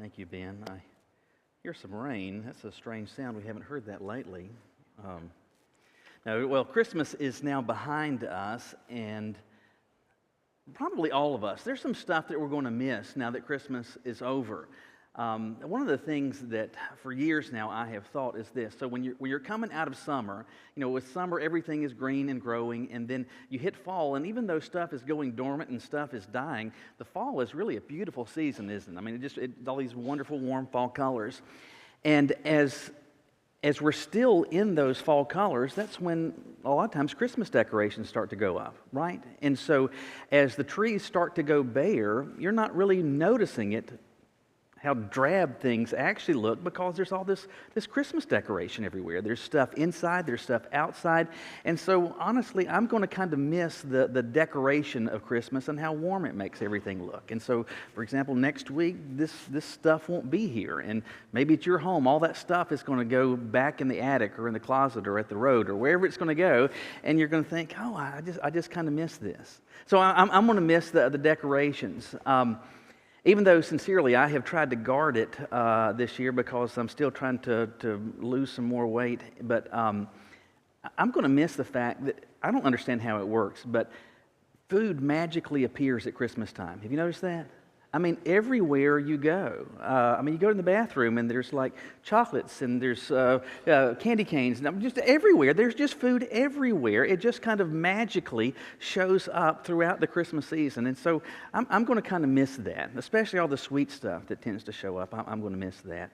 Thank you, Ben. I hear some rain. That's a strange sound. We haven't heard that lately. Christmas is now behind us, and probably all of us. There's some stuff that we're going to miss now that Christmas is over. One of the things that for years now I have thought is this. So when you're coming out of summer, with summer everything is green and growing, and then you hit fall, and even though stuff is going dormant and stuff is dying, the fall is really a beautiful season, isn't it? I mean, it's all these wonderful warm fall colors. And as we're still in those fall colors, that's when a lot of times Christmas decorations start to go up, right? And so as the trees start to go bare, you're not really noticing it, how drab things actually look, because there's all this Christmas decoration everywhere. There's stuff inside, there's stuff outside. And so honestly, I'm going to kind of miss the decoration of Christmas and how warm it makes everything look. And so, for example, next week, this stuff won't be here. And maybe at your home, all that stuff is going to go back in the attic or in the closet or at the road or wherever it's going to go. And you're going to think, oh, I just kind of miss this. So I'm going to miss the decorations. Even though, sincerely, I have tried to guard it this year because I'm still trying to lose some more weight. But I'm going to miss the fact that I don't understand how it works, but food magically appears at Christmas time. Have you noticed that? I mean, everywhere you go. You go in the bathroom and there's like chocolates and there's candy canes. And just everywhere. There's just food everywhere. It just kind of magically shows up throughout the Christmas season. And so I'm going to kind of miss that, especially all the sweet stuff that tends to show up. I'm going to miss that.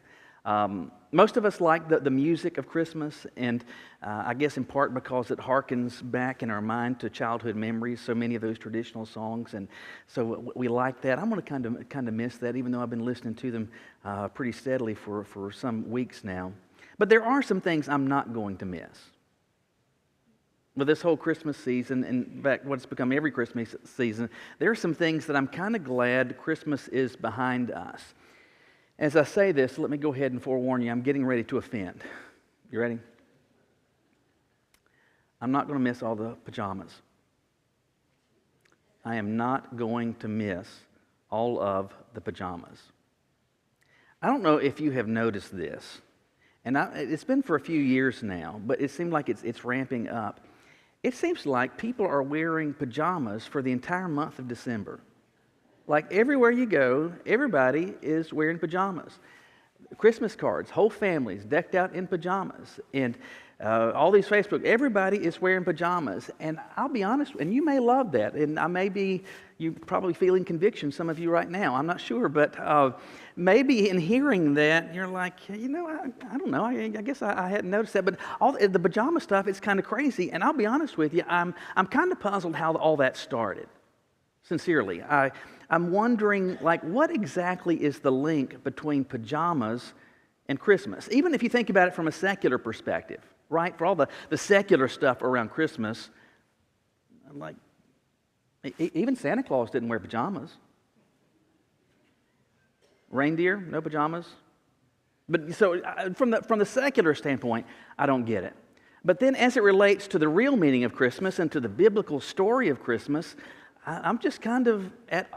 Most of us like the music of Christmas, and I guess in part because it harkens back in our mind to childhood memories, so many of those traditional songs, and so we like that. I'm going to kind of miss that, even though I've been listening to them pretty steadily for some weeks now. But there are some things I'm not going to miss. With this whole Christmas season, and in fact, what's become every Christmas season, there are some things that I'm kind of glad Christmas is behind us. As I say this, let me go ahead and forewarn you, I'm getting ready to offend. You ready? I'm not going to miss all the pajamas. I am not going to miss all of the pajamas. I don't know if you have noticed this, and it's been for a few years now, but it seems like it's ramping up. It seems like people are wearing pajamas for the entire month of December. Like everywhere you go, everybody is wearing pajamas. Christmas cards, whole families decked out in pajamas. And all these Facebook, everybody is wearing pajamas. And I'll be honest, and you may love that. And you're probably feeling conviction, some of you right now. I'm not sure. But maybe in hearing that, you're like, I don't know. I guess I hadn't noticed that. But all the pajama stuff, it's kind of crazy. And I'll be honest with you, I'm kind of puzzled how all that started. Sincerely, I'm wondering, what exactly is the link between pajamas and Christmas? Even if you think about it from a secular perspective, right? For all the secular stuff around Christmas, even Santa Claus didn't wear pajamas. Reindeer, no pajamas. But so from the secular standpoint, I don't get it. But then as it relates to the real meaning of Christmas and to the biblical story of Christmas, I'm just kind of at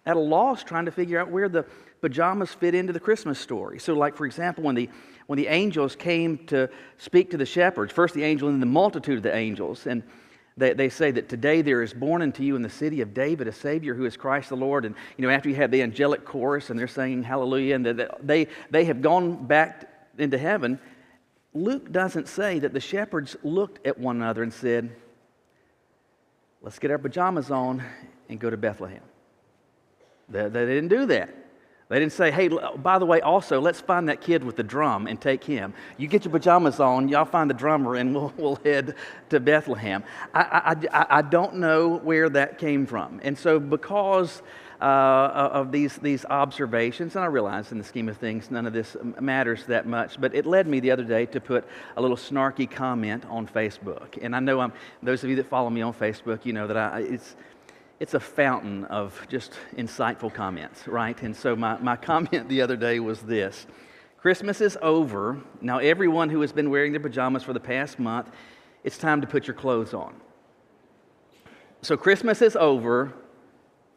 a loss trying to figure out where the pajamas fit into the Christmas story. So for example, when the angels came to speak to the shepherds, first the angel and then the multitude of the angels, and they say that today there is born unto you in the city of David a Savior who is Christ the Lord. And after you have the angelic chorus and they're singing hallelujah, and they have gone back into heaven, Luke doesn't say that the shepherds looked at one another and said, let's get our pajamas on and go to Bethlehem. They didn't do that. They didn't say, hey, by the way, also, let's find that kid with the drum and take him. You get your pajamas on, y'all find the drummer, and we'll head to Bethlehem. I don't know where that came from. And so because of these observations, and I realize in the scheme of things, none of this matters that much, but it led me the other day to put a little snarky comment on Facebook. And I know those of you that follow me on Facebook, you know that it's a fountain of just insightful comments, right? And so my comment the other day was this: Christmas is over. Now everyone who has been wearing their pajamas for the past month, it's time to put your clothes on. So Christmas is over.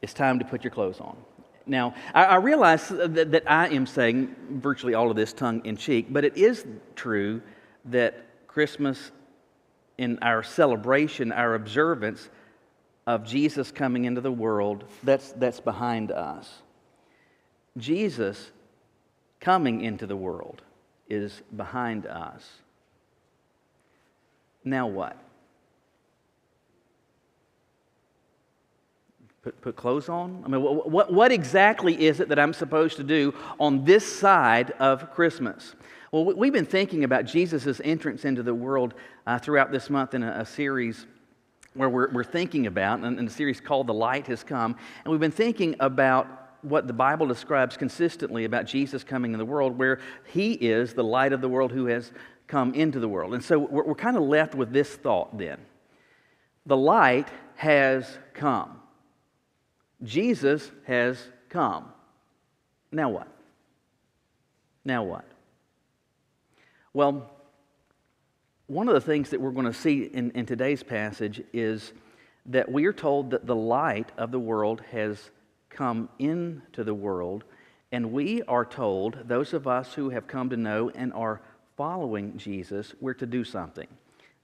It's time to put your clothes on. Now, I realize that I am saying virtually all of this tongue in cheek, but it is true that Christmas, in our celebration, our observance of Jesus coming into the world, that's behind us. Jesus coming into the world is behind us. Now what? Put clothes on? I mean, what exactly is it that I'm supposed to do on this side of Christmas? Well, we've been thinking about Jesus' entrance into the world throughout this month in a series where we're thinking about, and a series called The Light Has Come, and we've been thinking about what the Bible describes consistently about Jesus coming in the world, where He is the light of the world who has come into the world. And so we're kind of left with this thought then. The light has come. Jesus has come. Now what? Now what? Well, one of the things that we're going to see in today's passage is that we are told that the light of the world has come into the world, and we are told, those of us who have come to know and are following Jesus, we're to do something.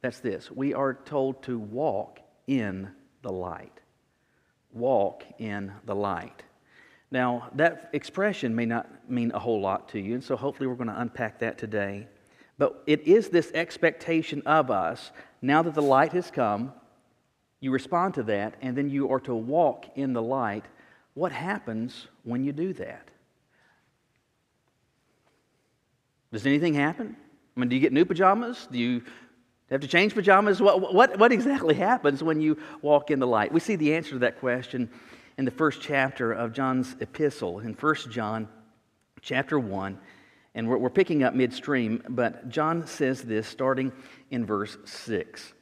That's this. We are told to walk in the light. Walk in the light. Now, that expression may not mean a whole lot to you, and so hopefully we're going to unpack that today. But it is this expectation of us, now that the light has come, you respond to that, and then you are to walk in the light. What happens when you do that? Does anything happen? I mean, do you get new pajamas? Do you have to change pajamas? What exactly happens when you walk in the light? We see the answer to that question in the first chapter of John's epistle, in 1 John chapter 1. And we're picking up midstream, but John says this starting in verse 6.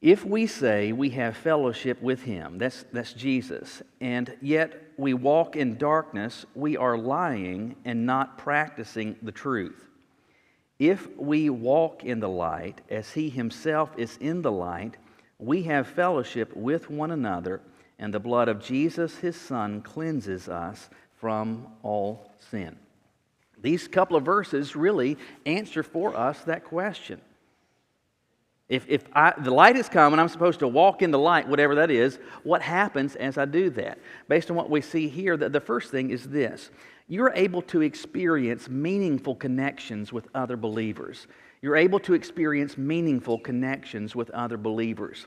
If we say we have fellowship with Him, that's Jesus, and yet we walk in darkness, we are lying and not practicing the truth. If we walk in the light, as He Himself is in the light, we have fellowship with one another, and the blood of Jesus, His Son, cleanses us from all sin. These couple of verses really answer for us that question. If the light has come and I'm supposed to walk in the light, whatever that is, what happens as I do that? Based on what we see here, the first thing is this. You're able to experience meaningful connections with other believers. You're able to experience meaningful connections with other believers.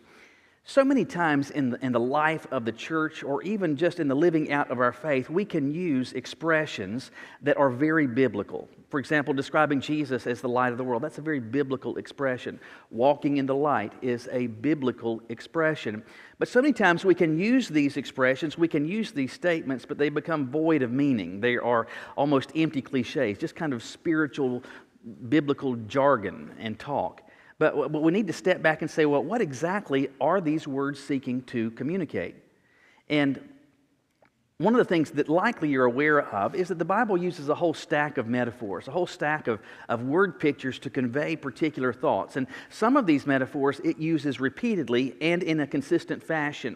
So many times in the life of the church, or even just in the living out of our faith, we can use expressions that are very biblical. For example, describing Jesus as the light of the world, that's a very biblical expression. Walking in the light is a biblical expression. But so many times we can use these expressions, we can use these statements, but they become void of meaning. They are almost empty cliches, just kind of spiritual, biblical jargon and talk. But we need to step back and say, well, what exactly are these words seeking to communicate? And one of the things that likely you're aware of is that the Bible uses a whole stack of metaphors, a whole stack of word pictures to convey particular thoughts. And some of these metaphors it uses repeatedly and in a consistent fashion.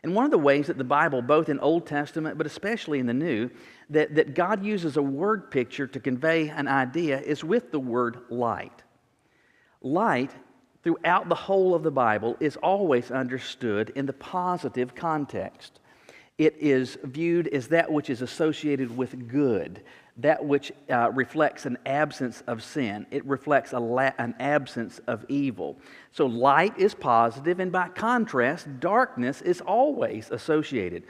And one of the ways that the Bible, both in Old Testament but especially in the New, that God uses a word picture to convey an idea is with the word light. Light, throughout the whole of the Bible, is always understood in the positive context. It is viewed as that which is associated with good, that which reflects an absence of sin. It reflects an absence of evil. So light is positive, and by contrast, darkness is always associated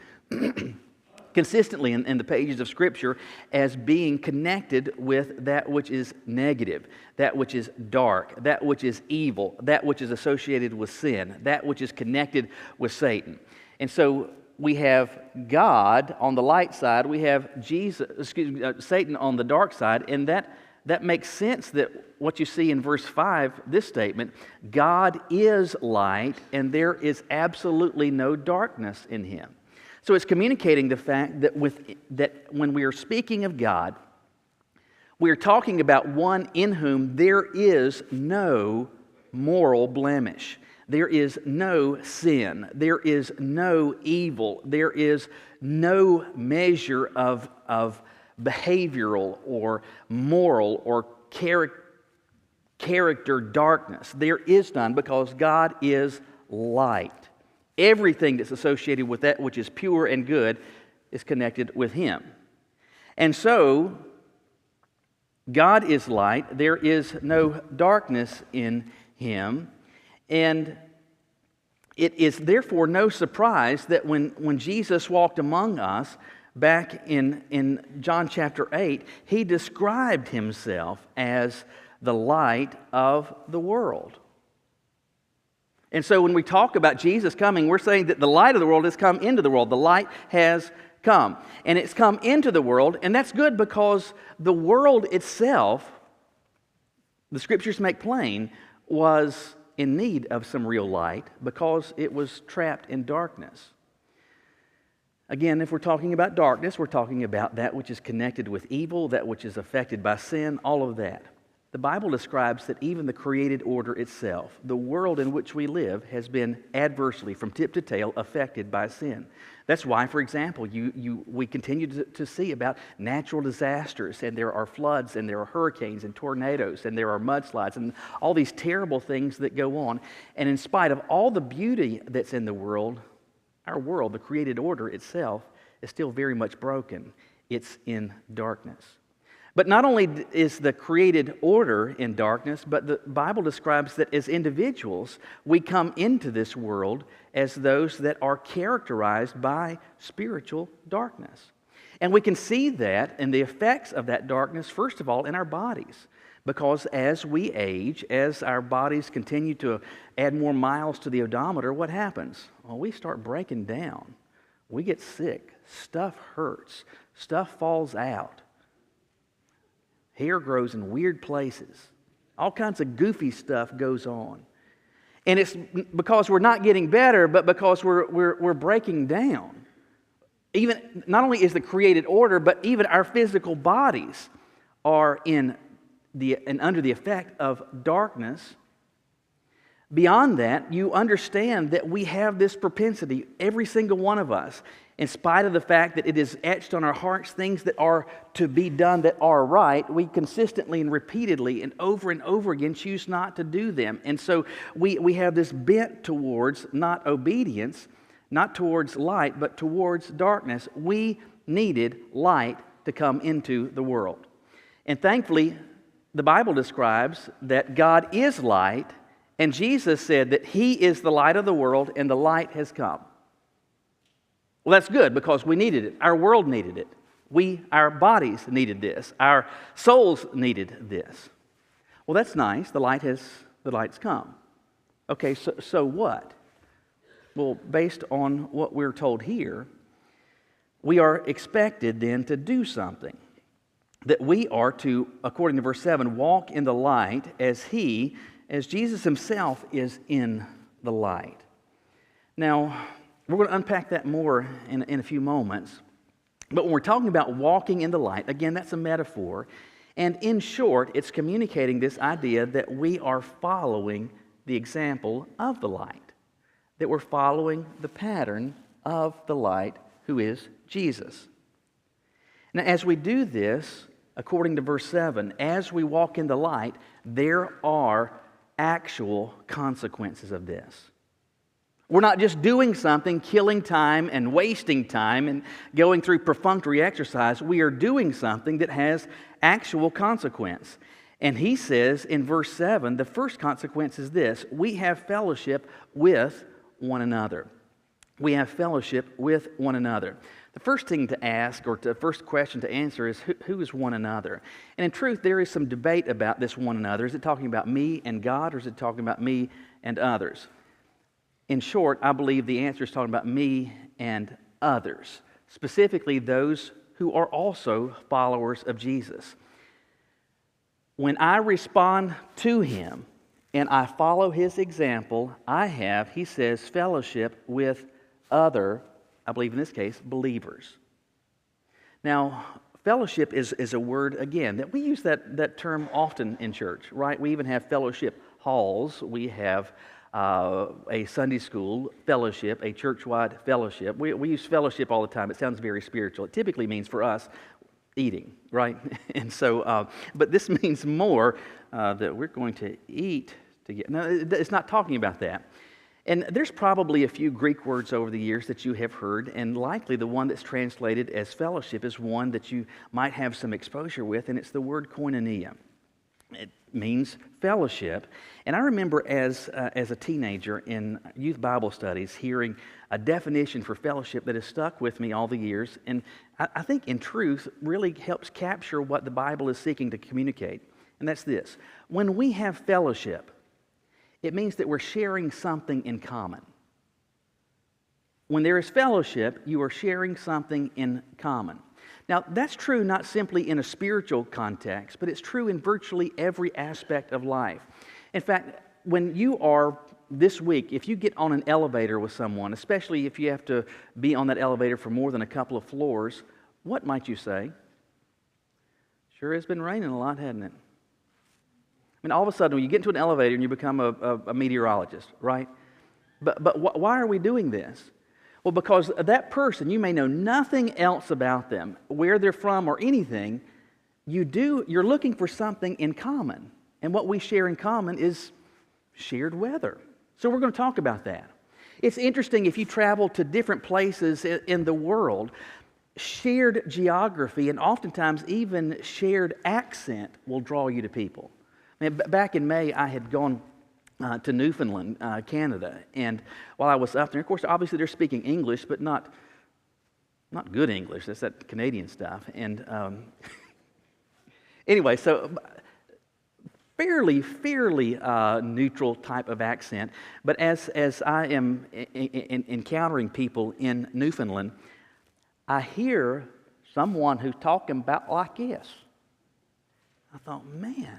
consistently in the pages of Scripture as being connected with that which is negative, that which is dark, that which is evil, that which is associated with sin, that which is connected with Satan. And so we have God on the light side, we have Satan on the dark side, and that makes sense that what you see in verse 5, this statement, God is light, and there is absolutely no darkness in Him. So it's communicating the fact that when we are speaking of God, we are talking about one in whom there is no moral blemish. there is no sin, there is no evil, there is no measure of behavioral or moral or character darkness. There is none, because God is light. Everything that's associated with that which is pure and good is connected with Him. And so, God is light. There is no darkness in Him. And it is therefore no surprise that when Jesus walked among us back in John chapter 8, He described Himself as the light of the world. And so when we talk about Jesus coming, we're saying that the light of the world has come into the world. The light has come. And it's come into the world, and that's good, because the world itself, the Scriptures make plain, was in need of some real light because it was trapped in darkness. Again, if we're talking about darkness, we're talking about that which is connected with evil, that which is affected by sin, all of that. The Bible describes that even the created order itself, the world in which we live, has been adversely, from tip to tail, affected by sin. That's why, for example, we continue to see about natural disasters, and there are floods, and there are hurricanes, and tornadoes, and there are mudslides, and all these terrible things that go on. And in spite of all the beauty that's in the world, our world, the created order itself, is still very much broken. It's in darkness. But not only is the created order in darkness, but the Bible describes that as individuals, we come into this world as those that are characterized by spiritual darkness. And we can see that and the effects of that darkness, first of all, in our bodies. Because as we age, as our bodies continue to add more miles to the odometer, what happens? Well, we start breaking down. We get sick. Stuff hurts. Stuff falls out. Hair grows in weird places. All kinds of goofy stuff goes on. And it's because we're not getting better, but because we're breaking down. Even not only is the created order, but even our physical bodies are under the effect of darkness. Beyond that, you understand that we have this propensity, every single one of us, in spite of the fact that it is etched on our hearts, things that are to be done that are right, we consistently and repeatedly and over again choose not to do them. And so we have this bent towards not obedience, not towards light, but towards darkness. We needed light to come into the world. And thankfully, the Bible describes that God is light, and Jesus said that He is the light of the world, and the light has come. Well, that's good, because we needed it. Our world needed it. Our bodies needed this. Our souls needed this. Well, that's nice. The light's come. Okay, so what? Well, based on what we're told here, we are expected then to do something. That we are to, according to verse 7, walk in the light as Jesus Himself is in the light. Now, we're going to unpack that more in a few moments. But when we're talking about walking in the light, again, that's a metaphor. And in short, it's communicating this idea that we are following the example of the light. That we're following the pattern of the light, who is Jesus. Now, as we do this, according to verse 7, as we walk in the light, there are actual consequences of this. We're not just doing something, killing time and wasting time and going through perfunctory exercise. We are doing something that has actual consequence. And he says in verse 7, the first consequence is this: we have fellowship with one another. We have fellowship with one another. The first thing to ask, or the first question to answer, is who is one another? And in truth, there is some debate about this one another. Is it talking about me and God, or is it talking about me and others? In short, I believe the answer is talking about me and others, specifically those who are also followers of Jesus. When I respond to Him and I follow His example, I have, he says, fellowship with other, I believe in this case, believers. Now, fellowship is a word, again, that we use that term often in church, right? We even have fellowship halls. We have a Sunday school fellowship, a church-wide fellowship. We use fellowship all the time. It sounds very spiritual. It typically means for us eating, right? And so, but this means more that we're going to eat together. No, it's not talking about that. And there's probably a few Greek words over the years that you have heard, and likely the one that's translated as fellowship is one that you might have some exposure with, and it's the word koinonia. It means fellowship. And I remember as a teenager in youth Bible studies hearing a definition for fellowship that has stuck with me all the years, and I think in truth really helps capture what the Bible is seeking to communicate. And that's this: when we have fellowship, it means that we're sharing something in common. When there is fellowship, you are sharing something in common. Now, that's true not simply in a spiritual context, but it's true in virtually every aspect of life. In fact, when you are, this week, if you get on an elevator with someone, especially if you have to be on that elevator for more than a couple of floors, what might you say? Sure has been raining a lot, hasn't it? I mean, all of a sudden, when you get into an elevator and you become a meteorologist, right? But why are we doing this? Well, because that person, you may know nothing else about them, where they're from or anything. You're looking for something in common. And what we share in common is shared weather. So we're going to talk about that. It's interesting if you travel to different places in the world, shared geography and oftentimes even shared accent will draw you to people. I mean, back in May, I had gone to Newfoundland, Canada, and while I was up there, of course, obviously they're speaking English, but not good English. That's that Canadian stuff. And anyway, so fairly neutral type of accent. But as I am encountering people in Newfoundland, I hear someone who's talking about like this. I thought, man,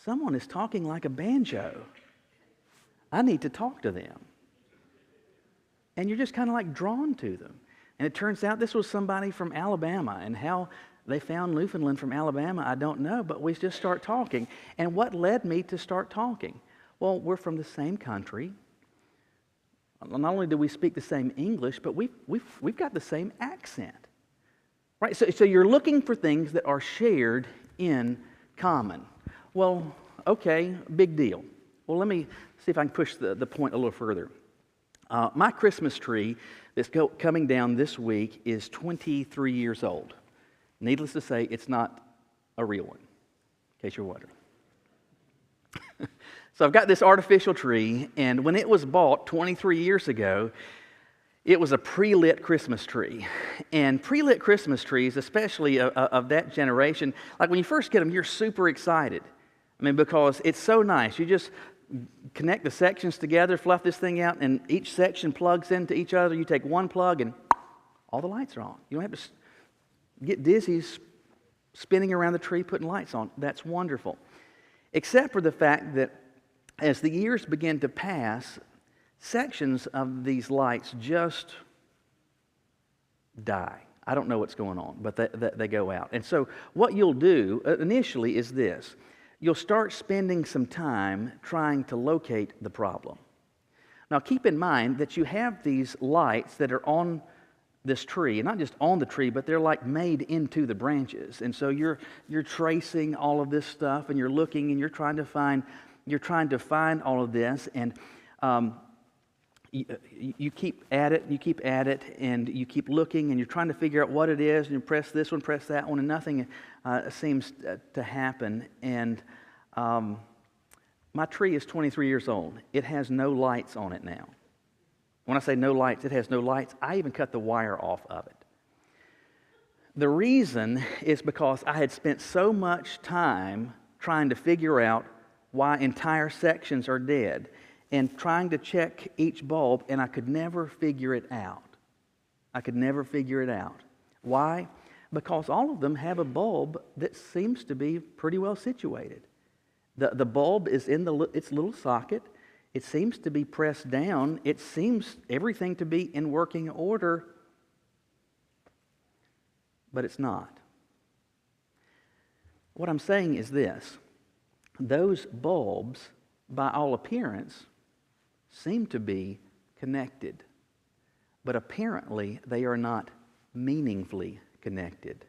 someone is talking like a banjo. I need to talk to them. And you're just kind of like drawn to them. And it turns out this was somebody from Alabama, and how they found Newfoundland from Alabama, I don't know, but we just start talking. And what led me to start talking? Well, we're from the same country. Not only do we speak the same English, but we've got the same accent. Right? So you're looking for things that are shared in common. Well, okay, big deal. Well, let me see if I can push the point a little further. My Christmas tree that's coming down this week is 23 years old. Needless to say, it's not a real one, in case you're wondering. So I've got this artificial tree, and when it was bought 23 years ago, it was a pre-lit Christmas tree. And pre-lit Christmas trees, especially of that generation, like when you first get them, you're super excited. I mean, because it's so nice. You just connect the sections together, fluff this thing out, and each section plugs into each other. You take one plug, and all the lights are on. You don't have to get dizzy spinning around the tree, putting lights on. That's wonderful. Except for the fact that as the years begin to pass, sections of these lights just die. I don't know what's going on, but they go out. And so what you'll do initially is this. You'll start spending some time trying to locate the problem. Now keep in mind that you have these lights that are on this tree, and not just on the tree, but they're like made into the branches. And so you're tracing all of this stuff, and you're looking, and you're trying to find all of this, and you keep at it, and you keep looking, and you're trying to figure out what it is, and you press this one, press that one, and nothing seems to happen. And my tree is 23 years old. It has no lights on it now. When I say no lights, it has no lights. I even cut the wire off of it. The reason is because I had spent so much time trying to figure out why entire sections are dead and trying to check each bulb, and I could never figure it out. Why? Because all of them have a bulb that seems to be pretty well situated. The bulb is in its little socket. It seems to be pressed down. It seems everything to be in working order, but it's not. What I'm saying is this. Those bulbs, by all appearance, seem to be connected, but apparently they are not meaningfully connected.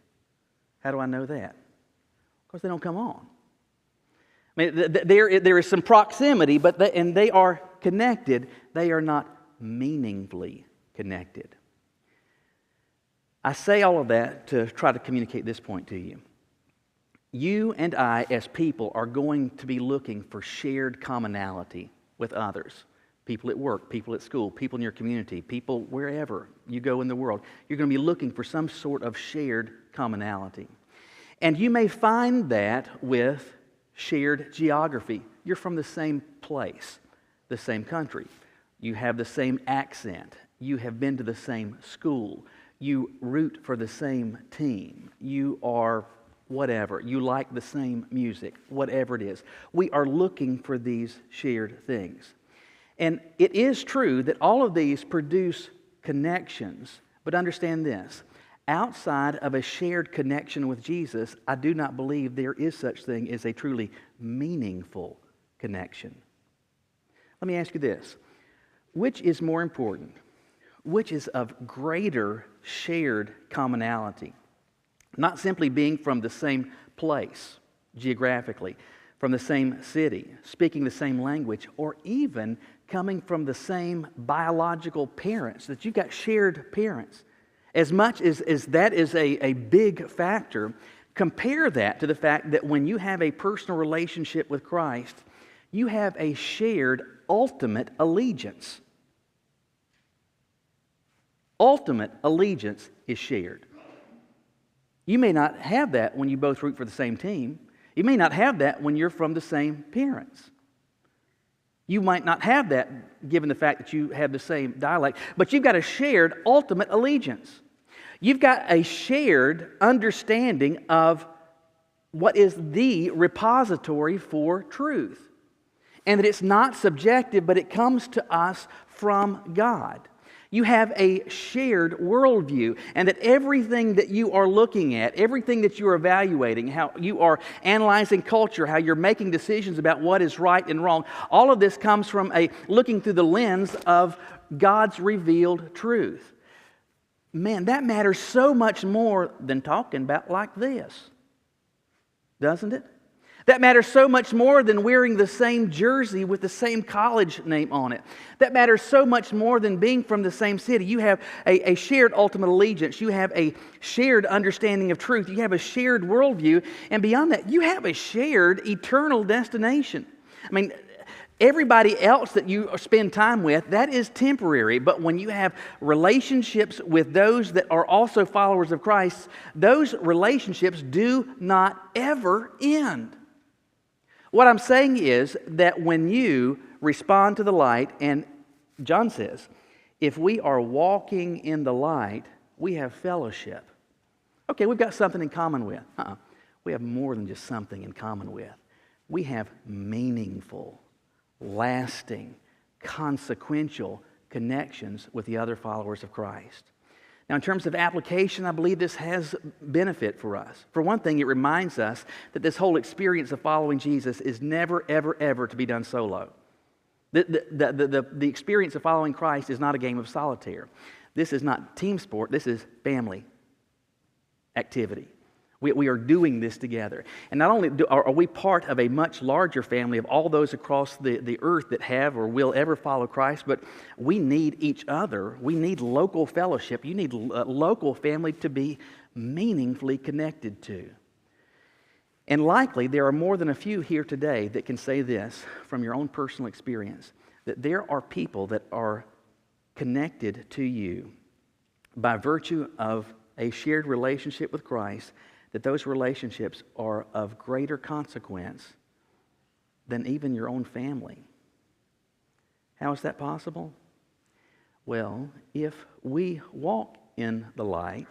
How do I know that? Because they don't come on. I mean, there is some proximity, but they are connected. They are not meaningfully connected. I say all of that to try to communicate this point to you. You and I, as people, are going to be looking for shared commonality with others. People at work, people at school, people in your community, people wherever you go in the world. You're going to be looking for some sort of shared commonality. And you may find that with shared geography. You're from the same place, the same country. You have the same accent. You have been to the same school. You root for the same team. You are whatever. You like the same music, whatever it is. We are looking for these shared things. And it is true that all of these produce connections, but understand this. Outside of a shared connection with Jesus, I do not believe there is such thing as a truly meaningful connection. Let me ask you this. Which is more important? Which is of greater shared commonality? Not simply being from the same place geographically, from the same city, speaking the same language, or even coming from the same biological parents, that you've got shared parents. As much as that is a big factor, compare that to the fact that when you have a personal relationship with Christ, you have a shared ultimate allegiance. Ultimate allegiance is shared. You may not have that when you both root for the same team. You may not have that when you're from the same parents. You might not have that given the fact that you have the same dialect, but you've got a shared ultimate allegiance. You've got a shared understanding of what is the repository for truth. And that it's not subjective, but it comes to us from God. You have a shared worldview, and that everything that you are looking at, everything that you are evaluating, how you are analyzing culture, how you're making decisions about what is right and wrong, all of this comes from looking through the lens of God's revealed truth. Man, that matters so much more than talking about like this, doesn't it? That matters so much more than wearing the same jersey with the same college name on it. That matters so much more than being from the same city. You have a shared ultimate allegiance. You have a shared understanding of truth. You have a shared worldview. And beyond that, you have a shared eternal destination. I mean, everybody else that you spend time with, that is temporary. But when you have relationships with those that are also followers of Christ, those relationships do not ever end. What I'm saying is that when you respond to the light, and John says, if we are walking in the light, we have fellowship. Okay, we've got something in common with. We have more than just something in common with. We have meaningful, lasting, consequential connections with the other followers of Christ. Now, in terms of application, I believe this has benefit for us. For one thing, it reminds us that this whole experience of following Jesus is never, ever, ever to be done solo. The experience of following Christ is not a game of solitaire. This is not team sport. This is family activity. We are doing this together. And not only are we part of a much larger family of all those across the earth that have or will ever follow Christ, but we need each other. We need local fellowship. You need a local family to be meaningfully connected to. And likely there are more than a few here today that can say this from your own personal experience, that there are people that are connected to you by virtue of a shared relationship with Christ, that those relationships are of greater consequence than even your own family. How is that possible? Well, if we walk in the light,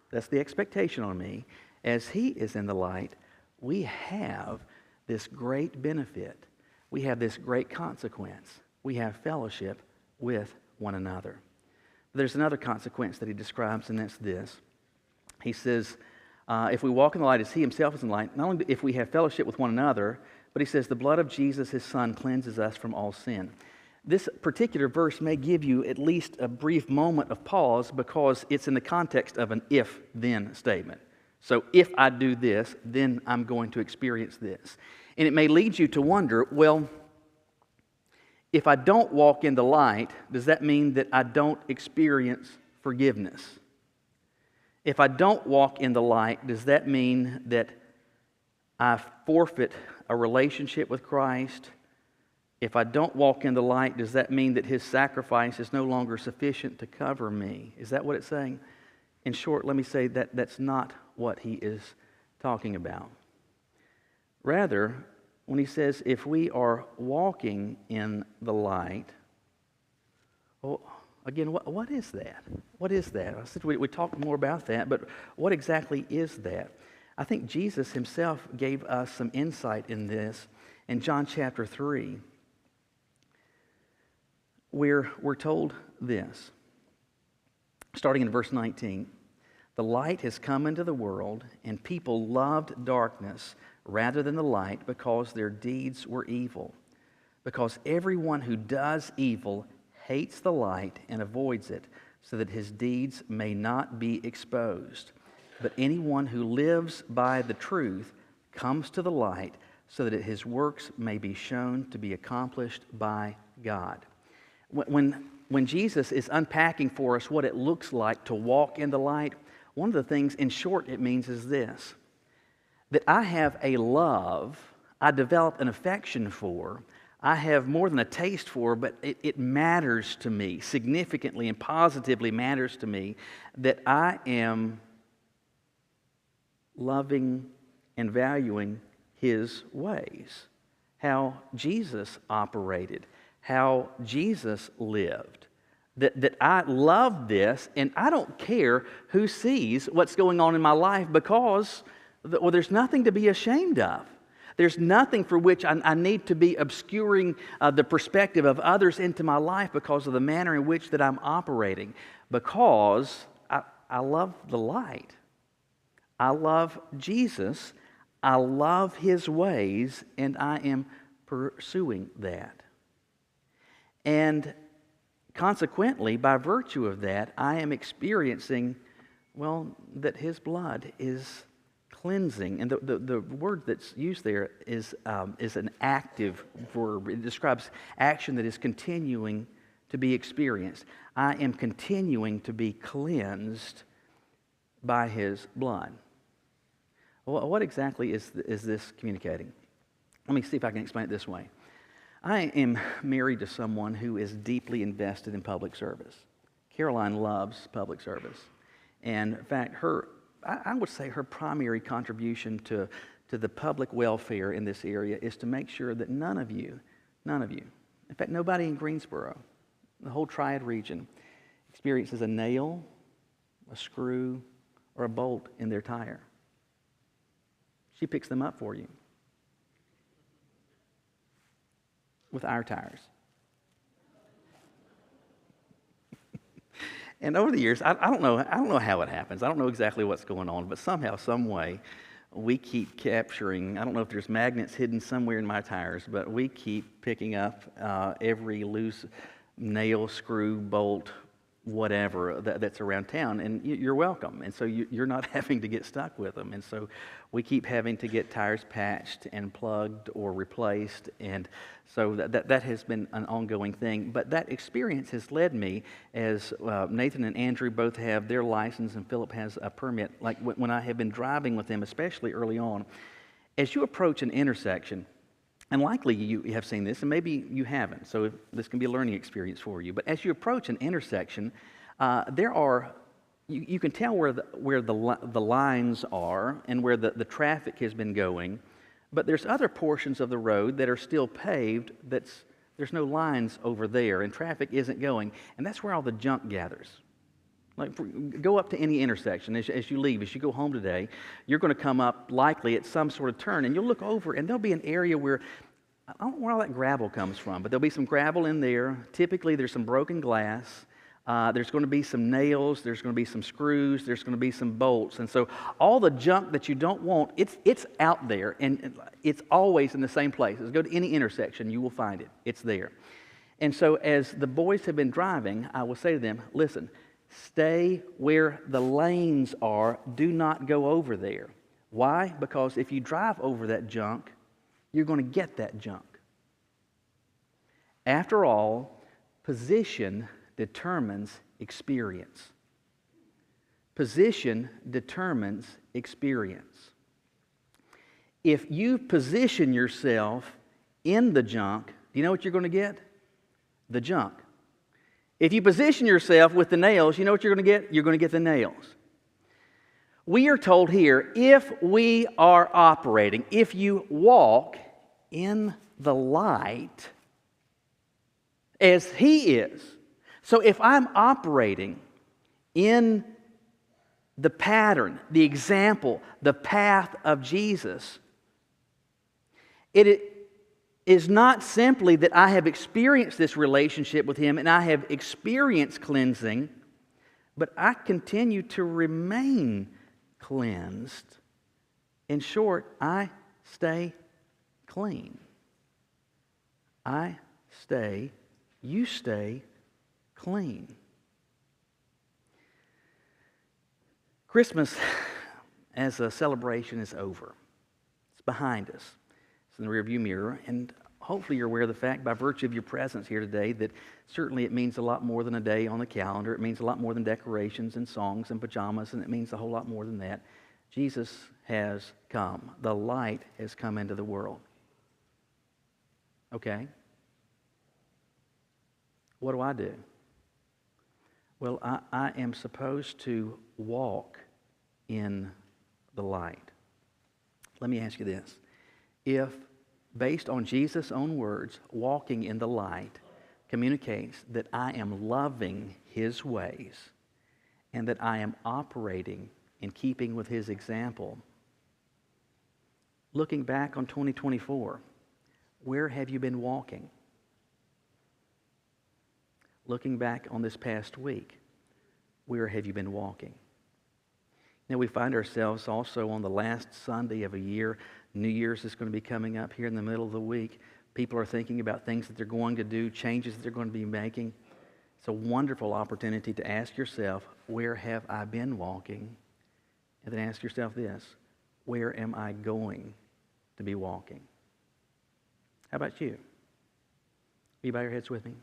that's the expectation on me, as He is in the light, we have this great benefit. We have this great consequence. We have fellowship with one another. There's another consequence that He describes, and that's this. He says, if we walk in the light as He Himself is in the light, not only if we have fellowship with one another, but He says the blood of Jesus, His Son, cleanses us from all sin. This particular verse may give you at least a brief moment of pause because it's in the context of an if-then statement. So if I do this, then I'm going to experience this. And it may lead you to wonder, well, if I don't walk in the light, does that mean that I don't experience forgiveness? If I don't walk in the light, does that mean that I forfeit a relationship with Christ? If I don't walk in the light, does that mean that His sacrifice is no longer sufficient to cover me? Is that what it's saying? In short, let me say that that's not what he is talking about. Rather, when he says, if we are walking in the light, well, again, what is that? What is that? I said we talked more about that, but what exactly is that? I think Jesus himself gave us some insight in this in John chapter 3, where we're told this, starting in verse 19. The light has come into the world, and people loved darkness rather than the light because their deeds were evil. Because everyone who does evil hates the light and avoids it, so that his deeds may not be exposed. But anyone who lives by the truth comes to the light, so that his works may be shown to be accomplished by God. When Jesus is unpacking for us what it looks like to walk in the light, one of the things, in short, it means is this: that I have a love, I develop an affection for, I have more than a taste for, but it matters to me, significantly and positively matters to me, that I am loving and valuing His ways, how Jesus operated, how Jesus lived. That I love this, and I don't care who sees what's going on in my life because, well, there's nothing to be ashamed of. There's nothing for which I need to be obscuring the perspective of others into my life because of the manner in which that I'm operating. Because I love the light. I love Jesus. I love His ways, and I am pursuing that. And consequently, by virtue of that, I am experiencing, well, that His blood is cleansing. And the word that's used there is an active verb. It describes action that is continuing to be experienced. I am continuing to be cleansed by His blood. Well, what exactly is this communicating? Let me see if I can explain it this way. I am married to someone who is deeply invested in public service. Caroline loves public service. And in fact, I would say her primary contribution to the public welfare in this area is to make sure that none of you, in fact, nobody in Greensboro, the whole Triad region, experiences a nail, a screw, or a bolt in their tire. She picks them up for you with our tires. And over the years, I don't know how it happens. I don't know exactly what's going on, but somehow, some way, we keep capturing. I don't know if there's magnets hidden somewhere in my tires, but we keep picking up every loose nail, screw, bolt, whatever that's around town, and you're welcome. And so you're not having to get stuck with them. And so we keep having to get tires patched and plugged or replaced, and so that has been an ongoing thing. But that experience has led me, as Nathan and Andrew both have their license and Philip has a permit, like when I have been driving with them, especially early on, as you approach an intersection, and likely you have seen this, and maybe you haven't, so this can be a learning experience for you. But as you approach an intersection, you can tell where the lines are and where the traffic has been going, but there's other portions of the road that are still paved there's no lines over there, and traffic isn't going, and that's where all the junk gathers. Like, go up to any intersection as you leave. As you go home today, you're going to come up likely at some sort of turn, and you'll look over, and there'll be an area where, I don't know where all that gravel comes from, but there'll be some gravel in there. Typically, there's some broken glass. There's going to be some nails. There's going to be some screws. There's going to be some bolts. And so all the junk that you don't want, it's out there, and it's always in the same place. Go to any intersection, you will find it. It's there. And so as the boys have been driving, I will say to them, listen, stay where the lanes are. Do not go over there. Why? Because if you drive over that junk, you're going to get that junk. After all, position determines experience. Position determines experience. If you position yourself in the junk, do you know what you're going to get? The junk. If you position yourself with the nails, you know what you're going to get? You're going to get the nails. We are told here, if we are operating, if you walk in the light as He is. So if I'm operating in the pattern, the example, the path of Jesus, it is not simply that I have experienced this relationship with Him and I have experienced cleansing, but I continue to remain cleansed. In short, I stay clean. You stay clean. Christmas as a celebration is over. It's behind us. It's in the rearview mirror, and hopefully you're aware of the fact, by virtue of your presence here today, that certainly it means a lot more than a day on the calendar. It means a lot more than decorations and songs and pajamas, and it means a whole lot more than that. Jesus has come. The light has come into the world. Okay? What do I do? Well, I am supposed to walk in the light. Let me ask you this. If, based on Jesus' own words, walking in the light communicates that I am loving His ways and that I am operating in keeping with His example, looking back on 2024, where have you been walking? Looking back on this past week, where have you been walking? Now, we find ourselves also on the last Sunday of a year. New Year's is going to be coming up here in the middle of the week. People are thinking about things that they're going to do, changes that they're going to be making. It's a wonderful opportunity to ask yourself, where have I been walking? And then ask yourself this, where am I going to be walking? How about you? Will you bow your heads with me?